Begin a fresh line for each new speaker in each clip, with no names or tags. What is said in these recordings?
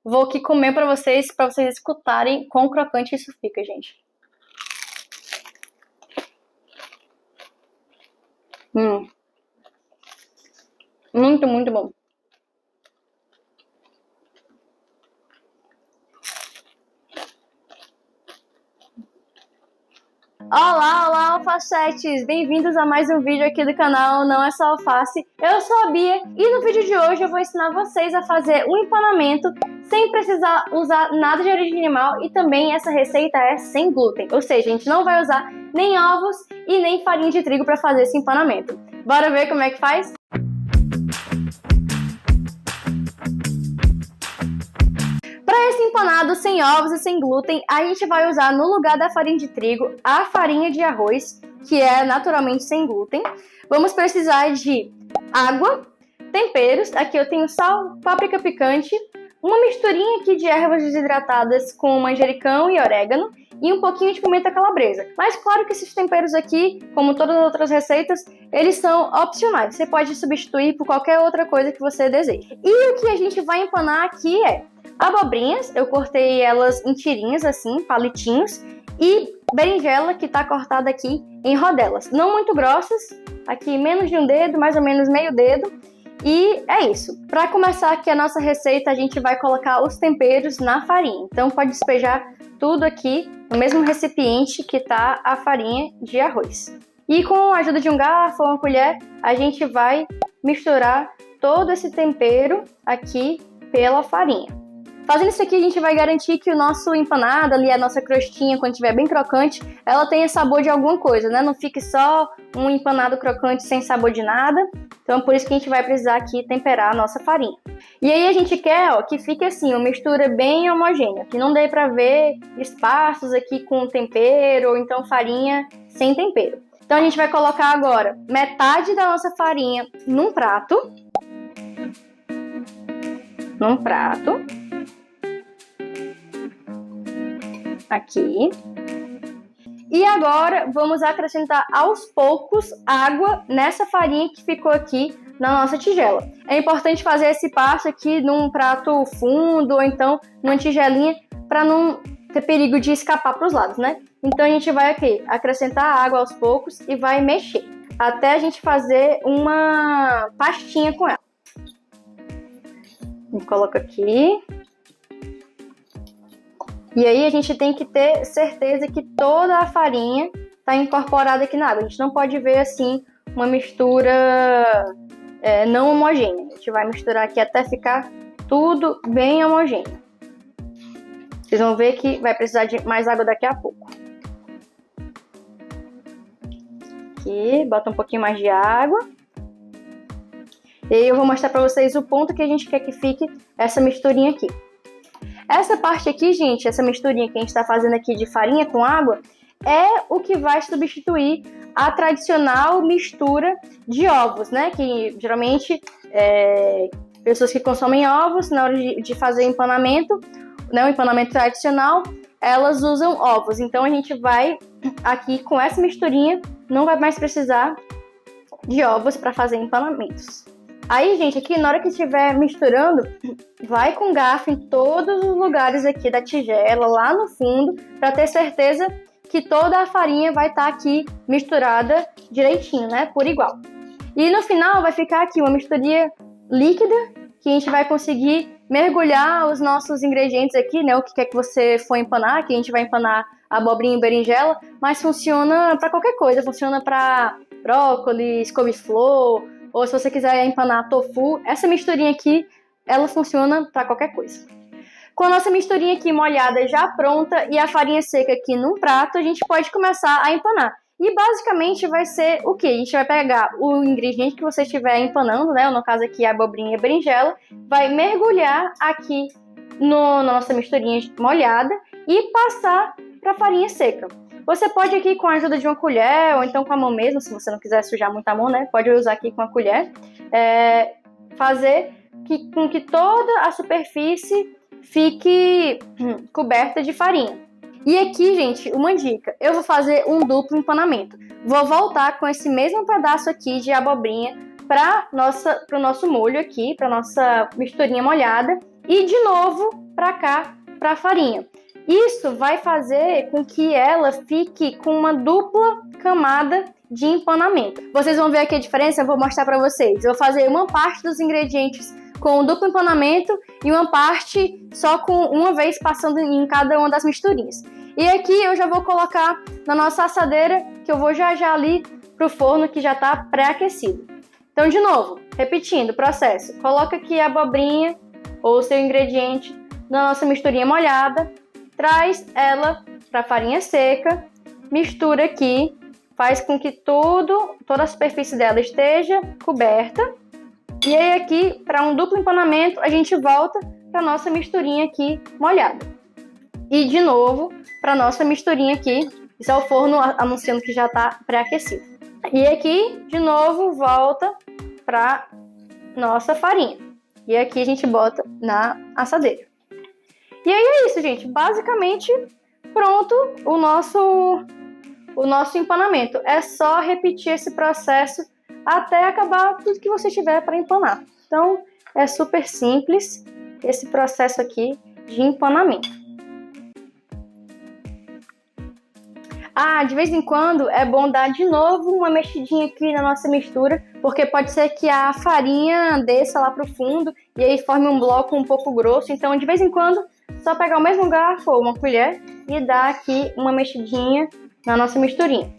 Vou aqui comer pra vocês escutarem quão crocante isso fica, gente. Muito, muito bom. Olá, olá, alfacetes! Bem-vindos a mais um vídeo aqui do canal Não É Só Alface. Eu sou a Bia e no vídeo de hoje eu vou ensinar vocês a fazer um empanamento sem precisar usar nada de origem animal e também essa receita é sem glúten. Ou seja, a gente não vai usar nem ovos e nem farinha de trigo para fazer esse empanamento. Bora ver como é que faz? Para esse empanado sem ovos e sem glúten, a gente vai usar no lugar da farinha de trigo a farinha de arroz, que é naturalmente sem glúten. Vamos precisar de água, temperos, aqui eu tenho sal, páprica picante, uma misturinha aqui de ervas desidratadas com manjericão e orégano e um pouquinho de pimenta calabresa. Mas claro que esses temperos aqui, como todas as outras receitas, eles são opcionais. Você pode substituir por qualquer outra coisa que você deseje. E o que a gente vai empanar aqui é abobrinhas, eu cortei elas em tirinhas assim, palitinhos, e berinjela que tá cortada aqui em rodelas, não muito grossas, aqui menos de um dedo, mais ou menos meio dedo, e é isso. Para começar aqui a nossa receita, a gente vai colocar os temperos na farinha, então pode despejar tudo aqui no mesmo recipiente que tá a farinha de arroz. E com a ajuda de um garfo ou uma colher, a gente vai misturar todo esse tempero aqui pela farinha. Fazendo isso aqui, a gente vai garantir que o nosso empanado, ali a nossa crostinha, quando estiver bem crocante, ela tenha sabor de alguma coisa, né? Não fique só um empanado crocante sem sabor de nada. Então, por isso que a gente vai precisar aqui temperar a nossa farinha. E aí a gente quer, ó, que fique assim, uma mistura bem homogênea, que não dê pra ver espaços aqui com tempero, ou então farinha sem tempero. Então, a gente vai colocar agora metade da nossa farinha num prato. Aqui. E agora vamos acrescentar aos poucos água nessa farinha que ficou aqui na nossa tigela. É importante fazer esse passo aqui num prato fundo ou então numa tigelinha para não ter perigo de escapar para os lados, né? Então a gente vai aqui acrescentar água aos poucos e vai mexer até a gente fazer uma pastinha com ela. A gente coloca aqui. E aí a gente tem que ter certeza que toda a farinha está incorporada aqui na água. A gente não pode ver assim uma mistura não homogênea. A gente vai misturar aqui até ficar tudo bem homogêneo. Vocês vão ver que vai precisar de mais água daqui a pouco. Aqui, bota um pouquinho mais de água. E aí eu vou mostrar para vocês o ponto que a gente quer que fique essa misturinha aqui. Essa parte aqui, gente, essa misturinha que a gente está fazendo aqui de farinha com água, é o que vai substituir a tradicional mistura de ovos, né? Que geralmente pessoas que consomem ovos, na hora de fazer empanamento, né, o empanamento tradicional, elas usam ovos. Então a gente vai aqui com essa misturinha, não vai mais precisar de ovos para fazer empanamentos. Aí, gente, aqui na hora que estiver misturando, vai com garfo em todos os lugares aqui da tigela, lá no fundo, para ter certeza que toda a farinha vai estar aqui misturada direitinho, né, por igual. E no final vai ficar aqui uma misturinha líquida, que a gente vai conseguir mergulhar os nossos ingredientes aqui, né, o que quer que você for empanar, que a gente vai empanar abobrinha e berinjela, mas funciona para qualquer coisa, funciona para brócolis, couve-flor, ou se você quiser empanar tofu, essa misturinha aqui, ela funciona para qualquer coisa. Com a nossa misturinha aqui molhada já pronta e a farinha seca aqui num prato, a gente pode começar a empanar. E basicamente vai ser o que? A gente vai pegar o ingrediente que você estiver empanando, né? No caso aqui a abobrinha e a berinjela, vai mergulhar aqui na nossa misturinha molhada e passar para a farinha seca. Você pode aqui com a ajuda de uma colher ou então com a mão mesmo, se você não quiser sujar muito a mão, né? Pode usar aqui com a colher. Fazer com que toda a superfície fique coberta de farinha. E aqui, gente, uma dica. Eu vou fazer um duplo empanamento. Vou voltar com esse mesmo pedaço aqui de abobrinha para o nosso molho aqui, para nossa misturinha molhada. e de novo para cá, para a farinha. Isso vai fazer com que ela fique com uma dupla camada de empanamento. Vocês vão ver aqui a diferença, eu vou mostrar para vocês. Eu vou fazer uma parte dos ingredientes com duplo empanamento e uma parte só com uma vez passando em cada uma das misturinhas. E aqui eu já vou colocar na nossa assadeira, que eu vou já ali pro forno que já está pré-aquecido. Então, de novo, repetindo o processo. Coloca aqui a abobrinha ou o seu ingrediente na nossa misturinha molhada, traz ela para a farinha seca, mistura aqui, faz com que toda a superfície dela esteja coberta. E aí aqui, para um duplo empanamento, a gente volta para a nossa misturinha aqui molhada. E de novo, para a nossa misturinha aqui, isso é o forno anunciando que já está pré-aquecido. E aqui, de novo, volta para nossa farinha. E aqui a gente bota na assadeira. E aí é isso, gente. Basicamente, pronto o nosso empanamento. É só repetir esse processo até acabar tudo que você tiver para empanar. Então, é super simples esse processo aqui de empanamento. De vez em quando é bom dar de novo uma mexidinha aqui na nossa mistura, porque pode ser que a farinha desça lá pro fundo e aí forme um bloco um pouco grosso. Então, de vez em quando, só pegar o mesmo garfo ou uma colher e dar aqui uma mexidinha na nossa misturinha.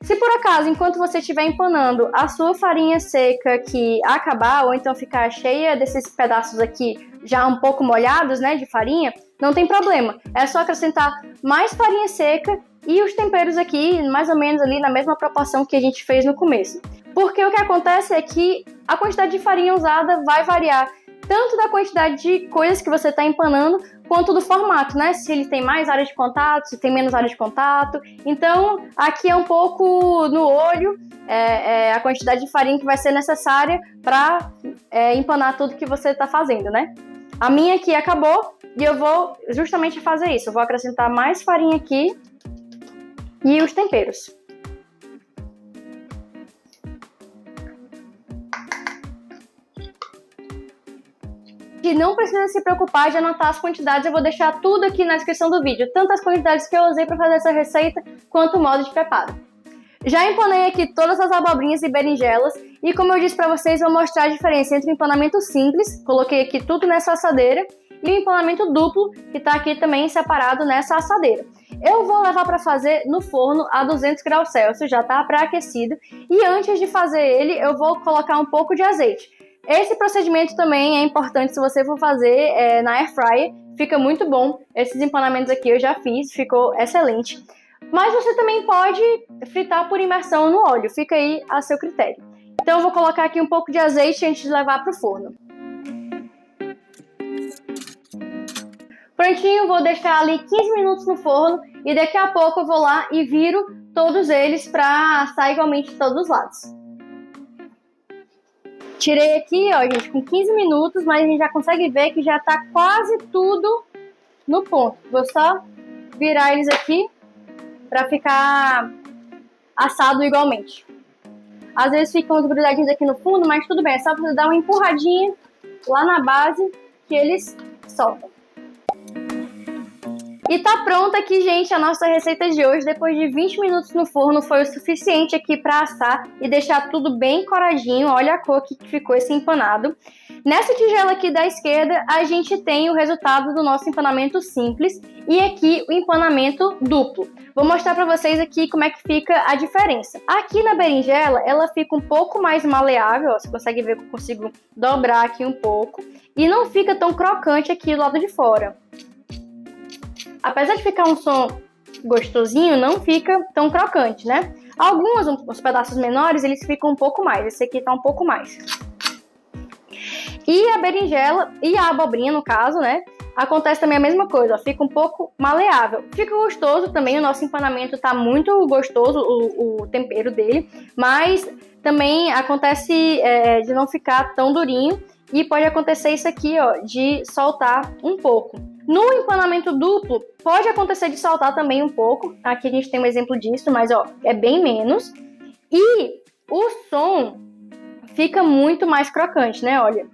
Se por acaso, enquanto você estiver empanando, a sua farinha seca que acabar, ou então ficar cheia desses pedaços aqui já um pouco molhados, né, de farinha, não tem problema. É só acrescentar mais farinha seca e os temperos aqui, mais ou menos ali na mesma proporção que a gente fez no começo. Porque o que acontece é que a quantidade de farinha usada vai variar tanto da quantidade de coisas que você está empanando, quanto do formato, né? Se ele tem mais área de contato, se tem menos área de contato. Então, aqui é um pouco no olho a quantidade de farinha que vai ser necessária para empanar tudo que você está fazendo, né? A minha aqui acabou e eu vou justamente fazer isso. Eu vou acrescentar mais farinha aqui e os temperos. E não precisa se preocupar de anotar as quantidades, eu vou deixar tudo aqui na descrição do vídeo, tanto as quantidades que eu usei para fazer essa receita, quanto o modo de preparo. Já empanei aqui todas as abobrinhas e berinjelas, e como eu disse para vocês, vou mostrar a diferença entre o empanamento simples, coloquei aqui tudo nessa assadeira, e o empanamento duplo, que está aqui também separado nessa assadeira. Eu vou levar para fazer no forno a 200 graus Celsius, já está pré-aquecido, e antes de fazer ele, eu vou colocar um pouco de azeite. Esse procedimento também é importante se você for fazer na air fryer, fica muito bom. Esses empanamentos aqui eu já fiz, ficou excelente. Mas você também pode fritar por imersão no óleo, fica aí a seu critério. Então eu vou colocar aqui um pouco de azeite antes de levar para o forno. Prontinho, vou deixar ali 15 minutos no forno e daqui a pouco eu vou lá e viro todos eles para assar igualmente de todos os lados. Tirei aqui, ó, gente, com 15 minutos, mas a gente já consegue ver que já tá quase tudo no ponto. Vou só virar eles aqui para ficar assado igualmente. Às vezes ficam uns grudadinhos aqui no fundo, mas tudo bem, é só você dar uma empurradinha lá na base que eles soltam. E tá pronta aqui, gente, a nossa receita de hoje. Depois de 20 minutos no forno foi o suficiente aqui para assar e deixar tudo bem coradinho. Olha a cor que ficou esse empanado. Nessa tigela aqui da esquerda, a gente tem o resultado do nosso empanamento simples e aqui o empanamento duplo. Vou mostrar para vocês aqui como é que fica a diferença. Aqui na berinjela, ela fica um pouco mais maleável, ó, você consegue ver que eu consigo dobrar aqui um pouco. E não fica tão crocante aqui do lado de fora. Apesar de ficar um som gostosinho, não fica tão crocante, né? Alguns, os pedaços menores, eles ficam um pouco mais. Esse aqui tá um pouco mais. E a berinjela e a abobrinha, no caso, né? Acontece também a mesma coisa, ó, fica um pouco maleável. Fica gostoso também, o nosso empanamento tá muito gostoso, o tempero dele. Mas também acontece de não ficar tão durinho. E pode acontecer isso aqui, ó, de soltar um pouco. No empanamento duplo, pode acontecer de soltar também um pouco. Aqui a gente tem um exemplo disso, mas ó, é bem menos. E o som fica muito mais crocante, né? Olha.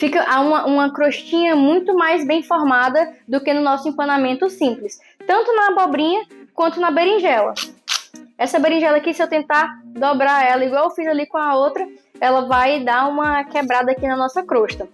Fica uma crostinha muito mais bem formada do que no nosso empanamento simples. Tanto na abobrinha quanto na berinjela. Essa berinjela aqui, se eu tentar dobrar ela igual eu fiz ali com a outra, ela vai dar uma quebrada aqui na nossa crosta.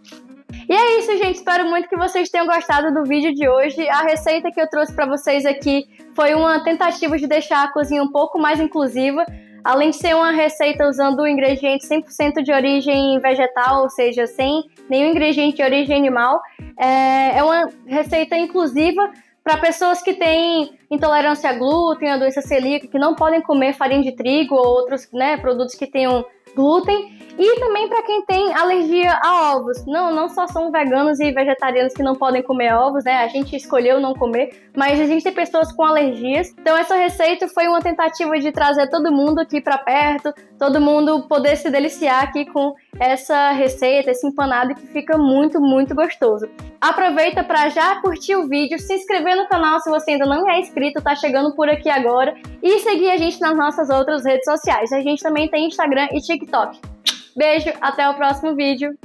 E é isso, gente. Espero muito que vocês tenham gostado do vídeo de hoje. A receita que eu trouxe para vocês aqui foi uma tentativa de deixar a cozinha um pouco mais inclusiva. Além de ser uma receita usando ingredientes 100% de origem vegetal, ou seja, sem nenhum ingrediente de origem animal, é uma receita inclusiva para pessoas que têm intolerância a glúten, a doença celíaca, que não podem comer farinha de trigo ou outros, produtos que tenham glúten. E também para quem tem alergia a ovos. Não só são veganos e vegetarianos que não podem comer ovos, né? A gente escolheu não comer, mas existem pessoas com alergias. Então essa receita foi uma tentativa de trazer todo mundo aqui para perto, todo mundo poder se deliciar aqui com essa receita, esse empanado que fica muito, muito gostoso. Aproveita para já curtir o vídeo, se inscrever no canal se você ainda não é inscrito, tá chegando por aqui agora, e seguir a gente nas nossas outras redes sociais. A gente também tem Instagram e TikTok. Beijo, até o próximo vídeo.